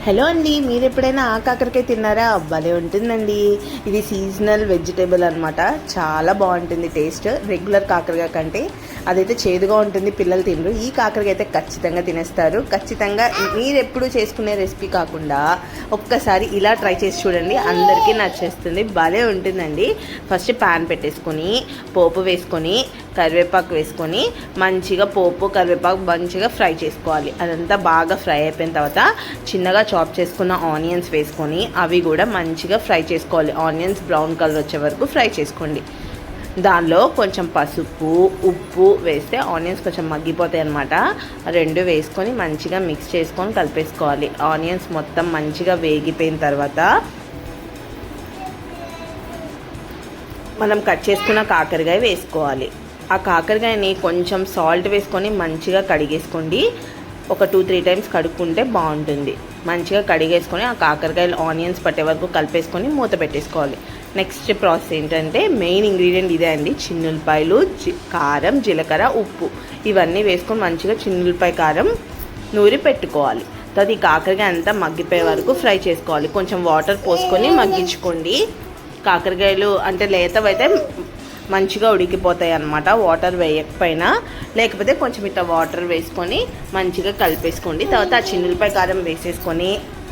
Hello అండి, మీరు ఎప్పుడైనా కాకరకాయ తిన్నారా? భలే ఉంటుందండి. ఇది సీజనల్ వెజిటేబుల్ అనమాట. చాలా బాగుంటుంది టేస్ట్. రెగ్యులర్ కాకరకాయ కంటే అదైతే చేదుగా ఉంటుంది, పిల్లలు తినరు. ఈ కాకరకాయ అయితే ఖచ్చితంగా తినేస్తారు. ఖచ్చితంగా మీరు ఎప్పుడు చేసుకునే రెసిపీ కాకుండా ఒక్కసారి ఇలా ట్రై చేసి చూడండి, అందరికీ నచ్చేస్తుంది. భలే ఉంటుందండి. ఫస్ట్ ప్యాన్ పెట్టేసుకొని పోపు వేసుకొని కరివేపాకు వేసుకొని మంచిగా పోపు కరివేపాకు మంచిగా ఫ్రై చేసుకోవాలి. అదంతా బాగా ఫ్రై అయిపోయిన తర్వాత చిన్నగా చాప్ చేసుకున్న ఆనియన్స్ వేసుకొని అవి కూడా మంచిగా ఫ్రై చేసుకోవాలి. ఆనియన్స్ బ్రౌన్ కలర్ వచ్చే వరకు ఫ్రై చేసుకోండి. దానిలో కొంచెం పసుపు ఉప్పు వేస్తే ఆనియన్స్ కొంచెం మగ్గిపోతాయి అన్నమాట. రెండు వేసుకొని మంచిగా మిక్స్ చేసుకొని కలిపేసుకోవాలి. ఆనియన్స్ మొత్తం మంచిగా వేగిపోయిన తర్వాత మనం కట్ చేసుకున్న కాకరకాయ వేసుకోవాలి. ఆ కాకరకాయని కొంచెం సాల్ట్ వేసుకొని మంచిగా కడిగేసుకోండి. ఒక 2-3 టైమ్స్ కడుక్కుంటే బాగుంటుంది. మంచిగా కడిగేసుకొని ఆ కాకరకాయలు ఆనియన్స్ పట్టే వరకు కలిపేసుకొని మూత పెట్టేసుకోవాలి. నెక్స్ట్ ప్రాసెస్ ఏంటంటే మెయిన్ ఇంగ్రీడియంట్ ఇదే అండి. చిన్నులపాయలు, కారం, జీలకర్ర, ఉప్పు ఇవన్నీ వేసుకొని మంచిగా చిన్నులపాయ కారం నూరి పెట్టుకోవాలి. తర్వాత ఈ కాకరకాయ అంతా మగ్గిపోయే వరకు ఫ్రై చేసుకోవాలి. కొంచెం వాటర్ పోసుకొని మగ్గించుకోండి. కాకరకాయలు అంటే లేతవైతే మంచిగా ఉడికిపోతాయి అన్నమాట, వాటర్ వేయకపోయినా. లేకపోతే కొంచెం ఇట్లా వాటర్ వేసుకొని మంచిగా కలిపేసుకోండి. తర్వాత ఆ చిన్నులపాయ కారం వేసేసుకొని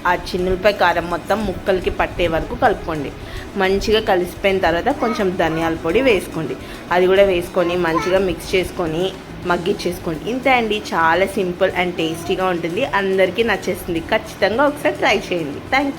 ఆ చిన్నులపాయ కారం మొత్తం ముక్కలకి పట్టే వరకు కలుపుకోండి. మంచిగా కలిసిపోయిన తర్వాత కొంచెం ధనియాల పొడి వేసుకోండి. అది కూడా వేసుకొని మంచిగా మిక్స్ చేసుకొని మగ్గిచ్చేసుకోండి. ఇంతే అండి, చాలా సింపుల్ అండ్ టేస్టీగా ఉంటుంది. అందరికీ నచ్చేస్తుంది. ఖచ్చితంగా ఒకసారి ట్రై చేయండి. Thank you.